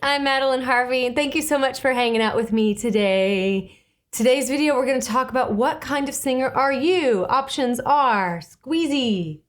I'm Madeline Harvey, and thank you so much for hanging out with me today. Today's video, we're going to talk about what kind of singer are you? Options are Squeezy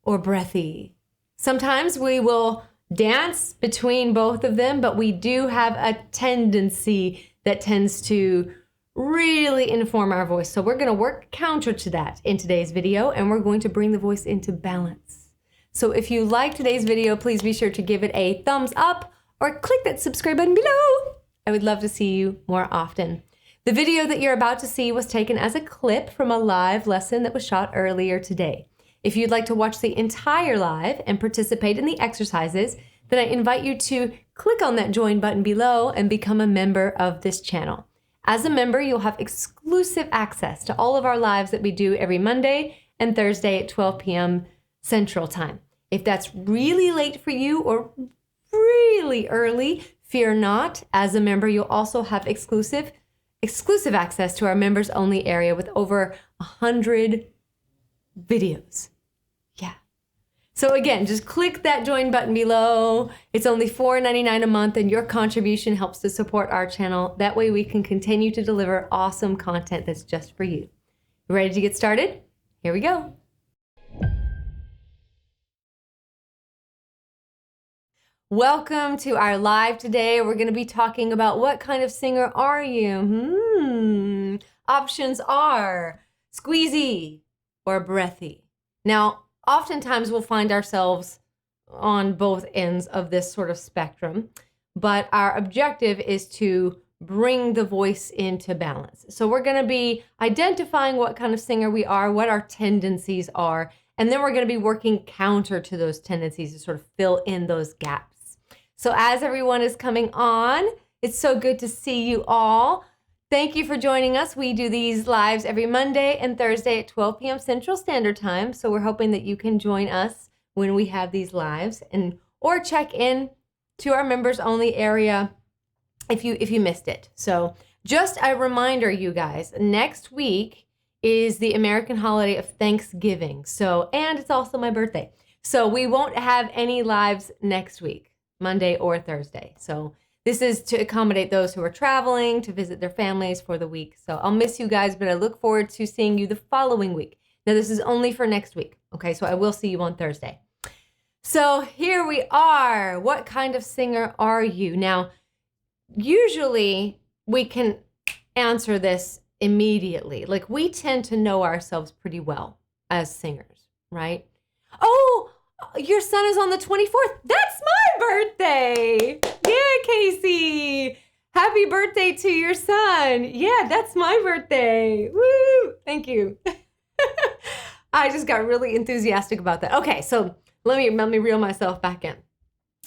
or Breathy. Sometimes we will dance between both of them, but we do have a tendency that tends to really inform our voice. So we're going to work counter to that in today's video, and we're going to bring the voice into balance. So if you like today's video, please be sure to give it a thumbs up or click that subscribe button below. I would love to see you more often. The video that you're about to see was taken as a clip from a live lesson that was shot earlier today. If you'd like to watch the entire live and participate in the exercises, then I invite you to click on that join button below and become a member of this channel. As a member, you'll have exclusive access to all of our lives that we do every Monday and Thursday at 12 p.m. Central Time. If that's really late for you or really early, fear not. As a member, you'll also have exclusive access to our members only area with over 100 videos. Yeah. So again, just click that join button below. It's only $4.99 a month, and your contribution helps to support our channel. That way we can continue to deliver awesome content that's just for you. Ready to get started? Here we go. Welcome to our live today. We're going to be talking about what kind of singer are you? Options are Squeezy or Breathy. Now, oftentimes we'll find ourselves on both ends of this sort of spectrum, but our objective is to bring the voice into balance. So we're going to be identifying what kind of singer we are, what our tendencies are, and then we're going to be working counter to those tendencies to sort of fill in those gaps. So as everyone is coming on, it's so good to see you all. Thank you for joining us. We do these lives every Monday and Thursday at 12 p.m. Central Standard Time. So we're hoping that you can join us when we have these lives or check in to our members only area if you missed it. So just a reminder, you guys, next week is the American holiday of Thanksgiving. And it's also my birthday. So we won't have any lives next week, Monday or Thursday. So this is to accommodate those who are traveling to visit their families for the week. So I'll miss you guys, but I look forward to seeing you the following week. Now this is only for next week. Okay, so I will see you on Thursday. So here we are. What kind of singer are you? Now, usually we can answer this immediately. Like, we tend to know ourselves pretty well as singers, right? Oh, your son is on the 24th. That's my birthday. Yeah, Casey. Happy birthday to your son. Yeah, that's my birthday. Woo. Thank you. I just got really enthusiastic about that. Okay, so let me reel myself back in.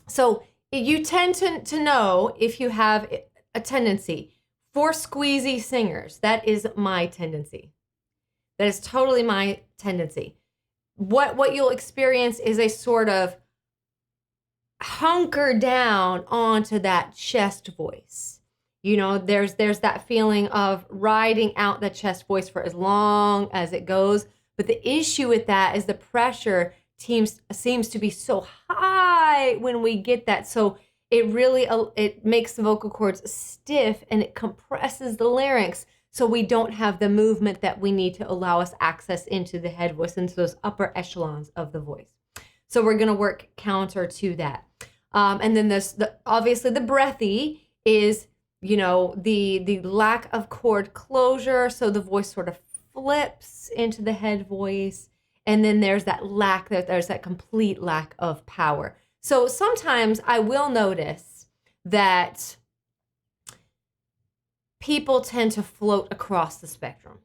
So you tend to know if you have a tendency for squeezy singers. That is my tendency. That is totally my tendency. What you'll experience is a sort of hunker down onto that chest voice. You know, there's that feeling of riding out the chest voice for as long as it goes. But the issue with that is the pressure seems to be so high when we get that. So it makes the vocal cords stiff and it compresses the larynx. So we don't have the movement that we need to allow us access into the head voice, into those upper echelons of the voice. So we're going to work counter to that. And then obviously the breathy is, the lack of cord closure. So the voice sort of flips into the head voice. And then there's that complete lack of power. So sometimes I will notice that people tend to float across the spectrum.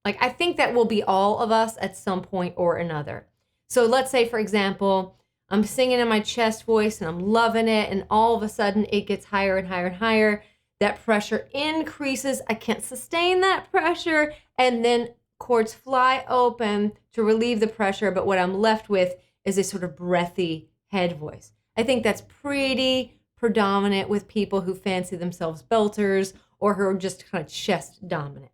Like, I think that will be all of us at some point or another. So let's say, for example, I'm singing in my chest voice and I'm loving it, and all of a sudden it gets higher and higher and higher. That pressure increases. I can't sustain that pressure, and then cords fly open to relieve the pressure, but what I'm left with is a sort of breathy head voice. I think that's pretty predominant with people who fancy themselves belters or who are just kind of chest dominant.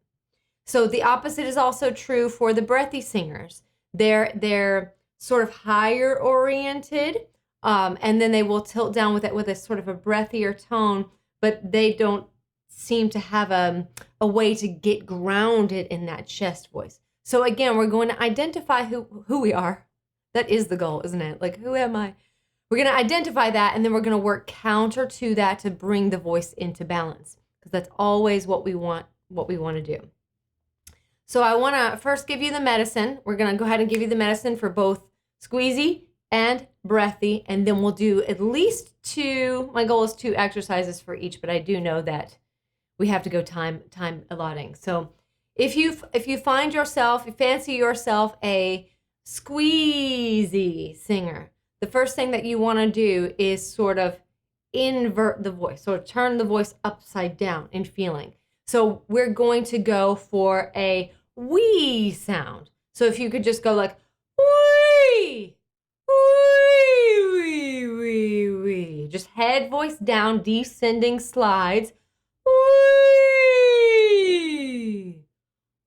So the opposite is also true for the breathy singers. They're sort of higher oriented, And then they will tilt down with it with a sort of a breathier tone, but they don't seem to have a way to get grounded in that chest voice. So again, we're going to identify who we are. That is the goal, isn't it? Like, who am I? We're going to identify that, and then we're going to work counter to that to bring the voice into balance, because that's always what we want to do. So I want to first give you the medicine. We're going to go ahead and give you the medicine for both Squeezy and Breathy, and then we'll do at least 2. My goal is 2 exercises for each, but I do know that we have to go time allotting. So if you find yourself, you fancy yourself a Squeezy singer, the first thing that you want to do is sort of invert the voice, so turn the voice upside down in feeling. So we're going to go for a wee sound. So if you could just go like wee, wee, wee, wee, wee. Just head voice down, descending slides. Wee,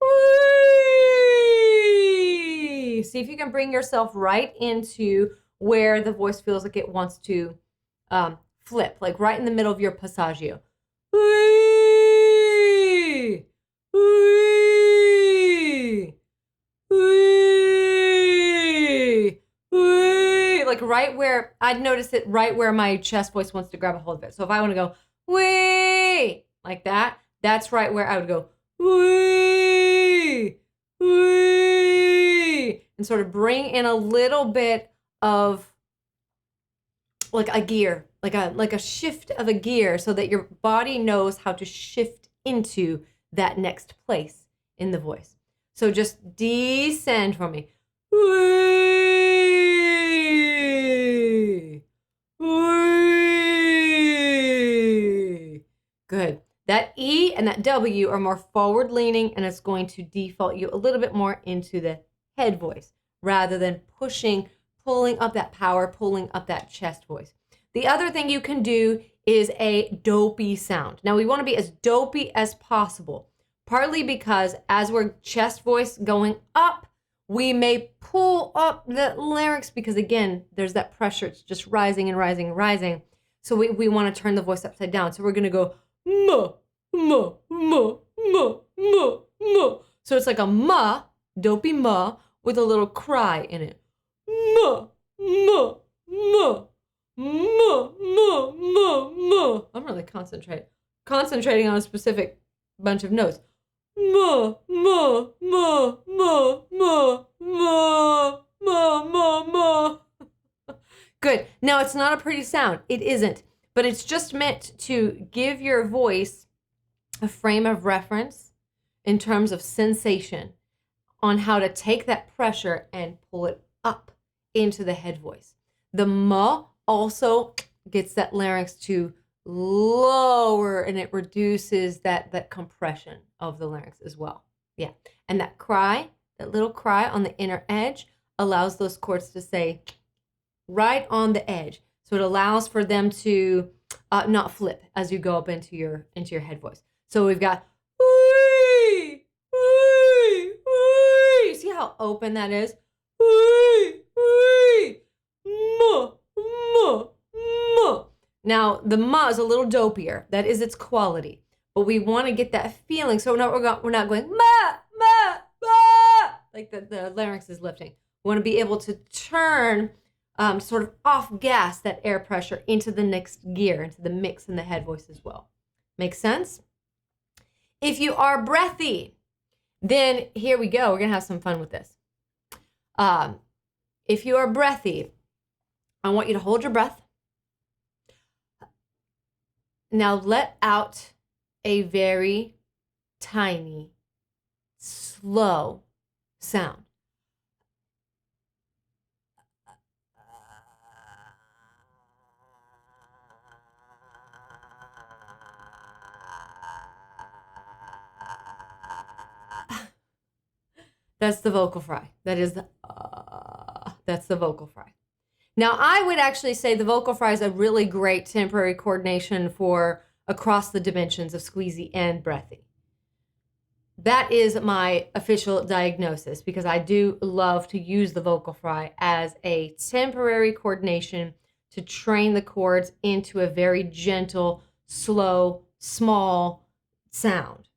wee. See if you can bring yourself right into where the voice feels like it wants to flip, like right in the middle of your passaggio. Wee, wee, wee, wee. Like right where, I'd notice it right where my chest voice wants to grab a hold of it. So if I want to go, wee, like that, that's right where I would go, wee, wee, and sort of bring in a little bit of like a gear, like a shift of a gear, so that your body knows how to shift into that next place in the voice. So just descend for me. Wee, wee. Good. That E and that W are more forward leaning, and it's going to default you a little bit more into the head voice rather than pulling up that power, pulling up that chest voice. The other thing you can do is a dopey sound. Now we want to be as dopey as possible, partly because as we're chest voice going up, we may pull up the larynx because again, there's that pressure. It's just rising and rising and rising. So we want to turn the voice upside down. So we're going to go ma, ma, ma, ma, ma, ma. So it's like a ma, dopey ma, with a little cry in it. Ma, ma, ma, ma, ma, ma, ma. I'm really concentrating on a specific bunch of notes. Ma, ma, ma, ma, ma, ma, ma, ma, ma. Good. Now, it's not a pretty sound. It isn't. But it's just meant to give your voice a frame of reference in terms of sensation on how to take that pressure and pull it up into the head voice. The ma also gets that larynx to lower, and it reduces that compression of the larynx as well. Yeah. And that cry, that little cry on the inner edge, allows those chords to stay right on the edge. So it allows for them to not flip as you go up into your head voice. So we've got wee, wee, wee. See how open that is? Wee, wee, ma, ma, ma. Now the ma is a little dopier. That is its quality. But we want to get that feeling. So we're not going ma, ma, ma, like the larynx is lifting. We want to be able to turn sort of off gas that air pressure into the next gear, into the mix in the head voice as well. Make sense? If you are breathy, then here we go. We're going to have some fun with this. If you are breathy, I want you to hold your breath. Now let out a very tiny, slow sound. That's the vocal fry. That's the vocal fry. Now, I would actually say the vocal fry is a really great temporary coordination for across the dimensions of Squeezy and Breathy. That is my official diagnosis, because I do love to use the vocal fry as a temporary coordination to train the cords into a very gentle, slow, small sound.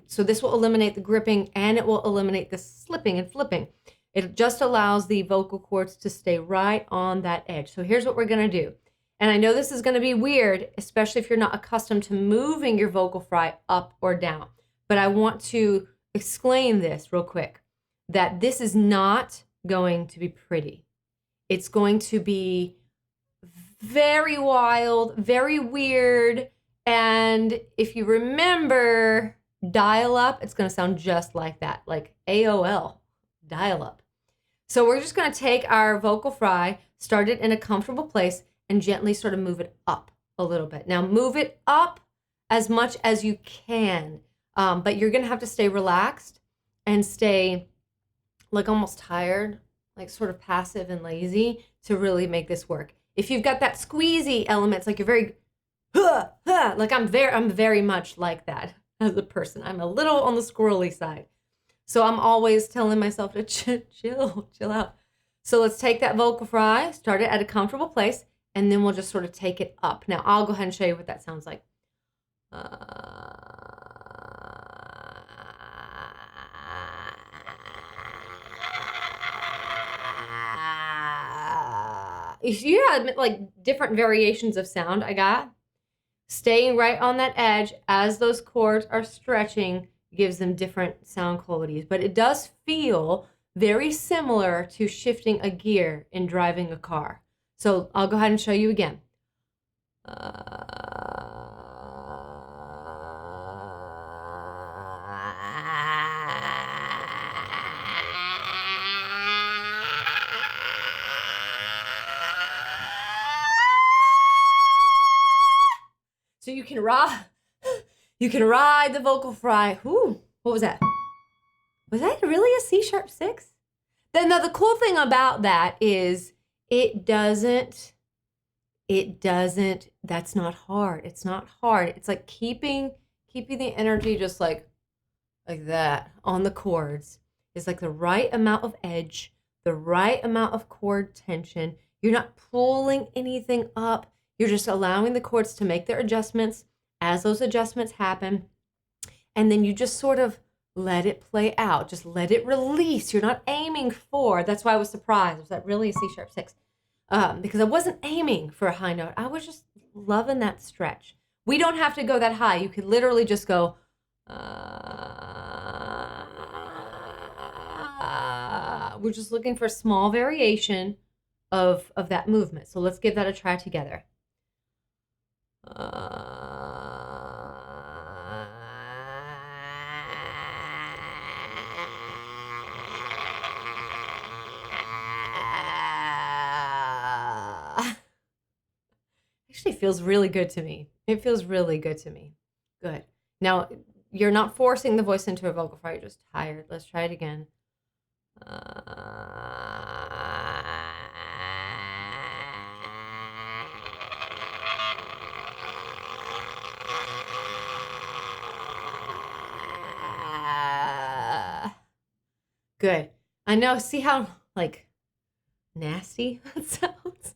So this will eliminate the gripping and it will eliminate the slipping and flipping. It just allows the vocal cords to stay right on that edge. So here's what we're going to do. And I know this is going to be weird, especially if you're not accustomed to moving your vocal fry up or down. But I want to explain this real quick, that this is not going to be pretty. It's going to be very wild, very weird. And if you remember dial up, it's going to sound just like that, like AOL, dial up. So we're just going to take our vocal fry, start it in a comfortable place, and gently sort of move it up a little bit. Now move it up as much as you can, but you're going to have to stay relaxed and stay like almost tired, like sort of passive and lazy to really make this work. If you've got that squeezy elements, like you're very, like I'm very much like that as a person. I'm a little on the squirrely side. So I'm always telling myself to chill out. So let's take that vocal fry, start it at a comfortable place, and then we'll just sort of take it up. Now I'll go ahead and show you what that sounds like. You had like different variations of sound I got. Staying right on that edge as those cords are stretching gives them different sound qualities, but it does feel very similar to shifting a gear in driving a car. So I'll go ahead and show you again. So you can ride the vocal fry. Ooh, what was that? Was that really a C#6? Then the cool thing about that is it doesn't, that's not hard. It's not hard. It's like keeping the energy just like that on the cords. It's like the right amount of edge, the right amount of cord tension. You're not pulling anything up. You're just allowing the cords to make their adjustments as those adjustments happen. And then you just sort of let it play out. Just let it release. You're not aiming for, that's why I was surprised. Was that really a C#6? Because I wasn't aiming for a high note. I was just loving that stretch. We don't have to go that high. You could literally just go, we're just looking for a small variation of that movement. So let's give that a try together. Actually feels really good to me. It feels really good to me. Good. Now, you're not forcing the voice into a vocal fry. You're just tired. Let's try it again. Good. I know. See how like nasty that sounds?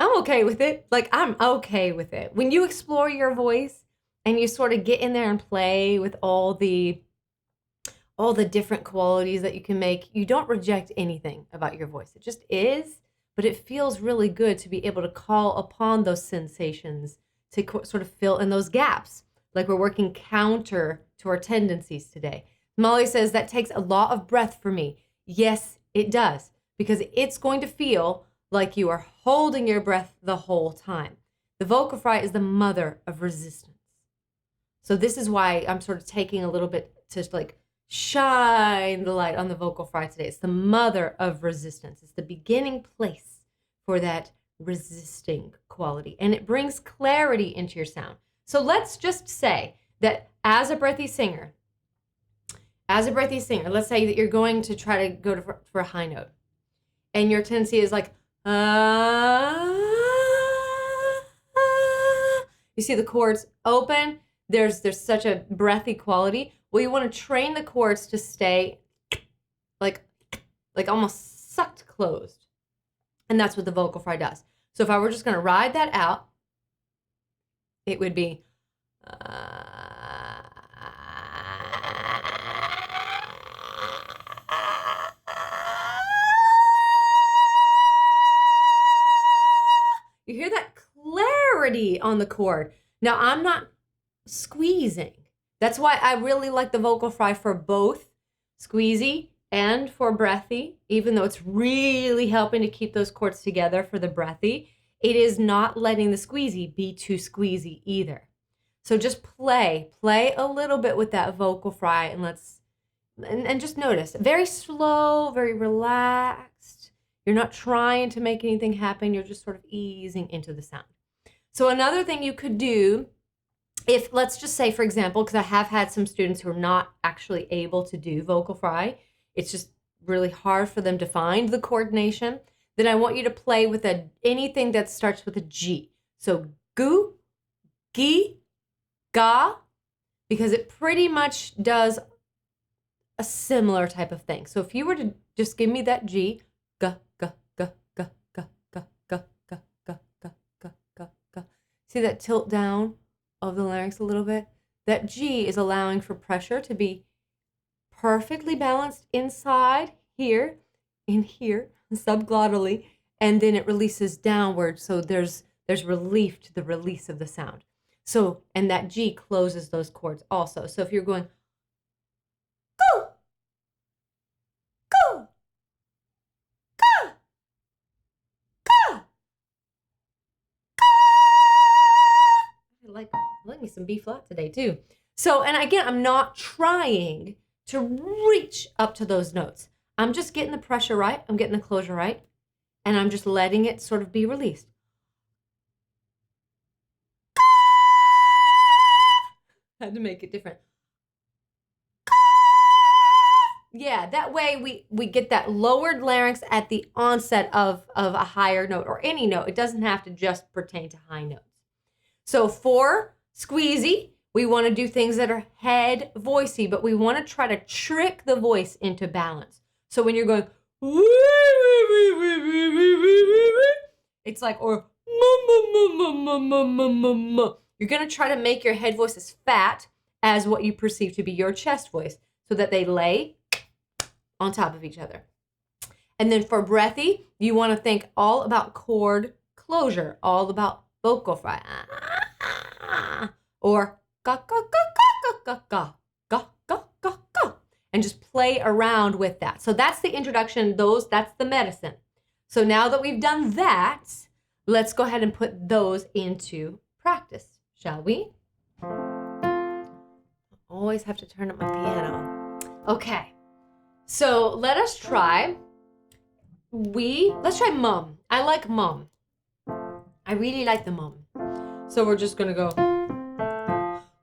I'm okay with it. Like I'm okay with it. When you explore your voice and you sort of get in there and play with all the different qualities that you can make, you don't reject anything about your voice. It just is, but it feels really good to be able to call upon those sensations to sort of fill in those gaps. Like we're working counter to our tendencies today. Molly says that takes a lot of breath for me. Yes, it does, because it's going to feel like you are holding your breath the whole time. The vocal fry is the mother of resistance. So this is why I'm sort of taking a little bit to like shine the light on the vocal fry today. It's the mother of resistance. It's the beginning place for that resisting quality, and it brings clarity into your sound. So let's just say that as a breathy singer, let's say that you're going to try to go for a high note, and your tendency is like, you see the chords open. There's such a breathy quality. Well, you want to train the chords to stay like almost sucked closed. And that's what the vocal fry does. So if I were just going to ride that out, it would be. You hear that clarity on the chord. Now, I'm not squeezing. That's why I really like the vocal fry for both Squeezy and for Breathy, even though it's really helping to keep those chords together for the Breathy. It is not letting the Squeezy be too squeezy either. So just play a little bit with that vocal fry, and just notice, very slow, very relaxed. You're not trying to make anything happen. You're just sort of easing into the sound. So another thing you could do, if let's just say, for example, because I have had some students who are not actually able to do vocal fry, it's just really hard for them to find the coordination, then I want you to play with anything that starts with a G. So goo, gi, ga, because it pretty much does a similar type of thing. So if you were to just give me that G, ga, ga, ga, ga, ga, ga, ga, ga, ga, ga, ga, ga, ga. See that tilt down of the larynx a little bit? That G is allowing for pressure to be perfectly balanced inside here, in here, subglottally, and then it releases downward. So there's relief to the release of the sound. So, and that G closes those chords also. So if you're going go, go, go, go, go. I like me some B flat today too. So, and again, I'm not trying to reach up to those notes. I'm just getting the pressure right. I'm getting the closure right. And I'm just letting it sort of be released. I had to make it different. Yeah, that way we get that lowered larynx at the onset of a higher note or any note. It doesn't have to just pertain to high notes. So for Squeezy, we want to do things that are head voicey, but we want to try to trick the voice into balance. So when you're going, it's like, or you're going to try to make your head voice as fat as what you perceive to be your chest voice so that they lay on top of each other. And then for Breathy, you want to think all about chord closure, all about vocal fry. Or ga ga ga ga ga ga ga ga ga, and just play around with that. So that's the introduction. That's the medicine. So now that we've done that, let's go ahead and put those into practice, shall we? Always have to turn up my piano. Okay. So let us try. Let's try mum. I like mum. I really like the mum. So we're just gonna go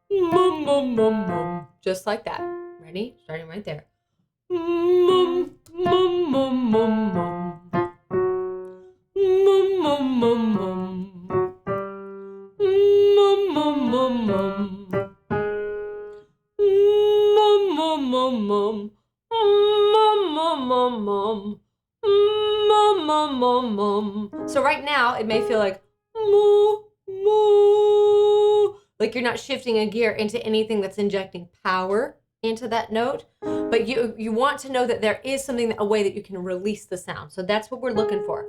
mum mum mum mum, just like that. Ready? Starting right there. Mum mum mum mum mum. Mum mum mum mum. Mum mum mum mum. Mum mum mum mum. Mum mum mum mum. Mum mum mum mum. So right now it may feel like moo moo, like you're not shifting a gear into anything that's injecting power into that note, but you want to know that there is something, a way that you can release the sound. So that's what we're looking for.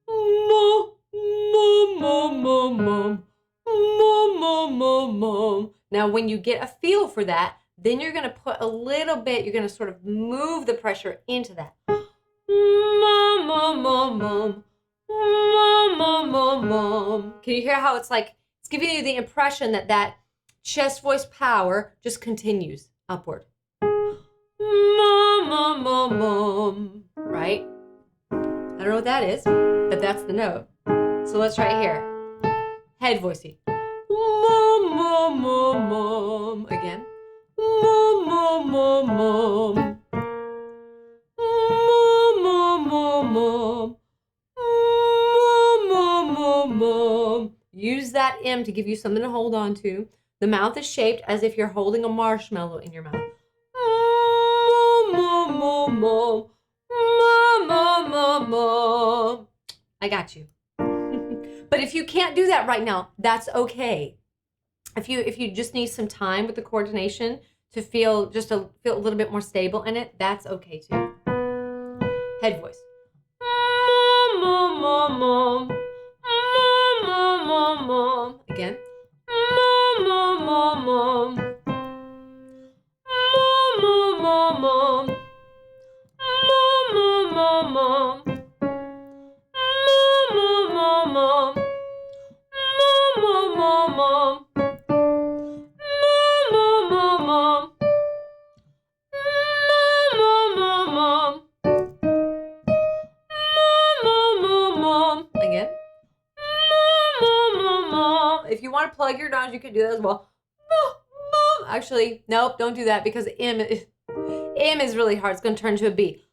Mum mum mum mum mum. Mum mum mum mum. Now when you get a feel for that, then you're going to put a little bit, you're going to sort of move the pressure into that. Mum mum mum mum. Mum mum mum mum. Can you hear how it's like, it's giving you the impression that that chest voice power just continues upward. Mum mum mum mum. Right? I don't know what that is, but that's the note. So let's try it here. Head voicey. Mum mum mum mum. Again. Mum mum mum mum. Mum mum mum mum. Mum mum mum. Use that M to give you something to hold on to. The mouth is shaped as if you're holding a marshmallow in your mouth. Mum mum mum mum. Mum mum mum mum. I got you. But if you can't do that right now, that's okay. If you just need some time with the coordination to feel a little bit more stable in it, that's okay too. Head voice. Again. Again. If you want to plug your nose, you can do that as well. Actually, nope, don't do that because M is really hard. It's going to turn to a B.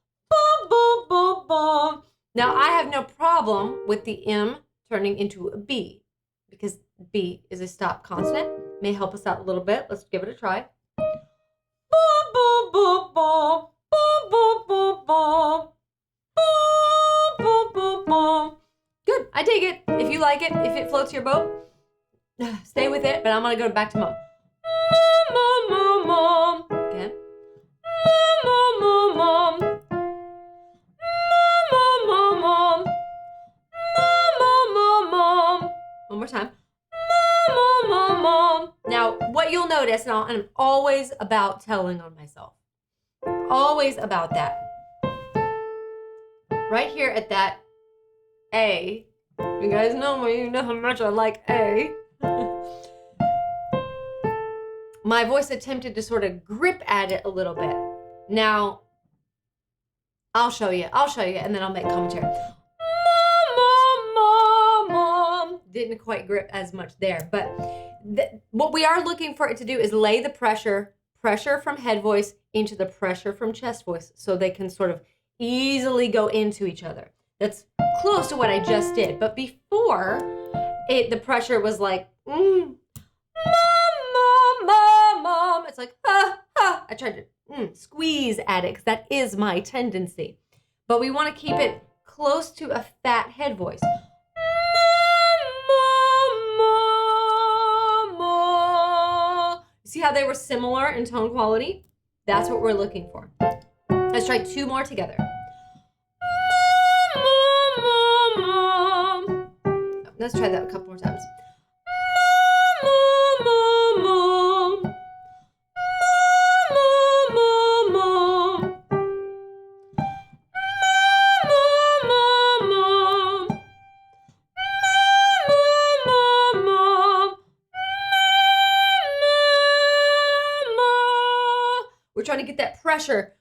Now, I have no problem with the M turning into a B because B is a stop consonant. May help us out a little bit. Let's give it a try. Good. I dig it. If you like it, if it floats your boat, stay with it. But I'm going to go back to mom. Mom. Again. Mom. One more time. Mom. Now, what you'll notice, and I'm always about telling on myself. Always about that. Right here at that A. You guys know me, you know how much I like A. My voice attempted to sort of grip at it a little bit. Now, I'll show you, and then I'll make commentary. Mom. Didn't quite grip as much there, but what we are looking for it to do is lay the pressure from head voice into the pressure from chest voice so they can sort of easily go into each other. That's close to what I just did, but before the pressure was like, mom. It's like, I tried to squeeze at it because that is my tendency. But we want to keep it close to a fat head voice. See how they were similar in tone quality? That's what we're looking for. Let's try two more together. Let's try that a couple more times. We're trying to get that pressure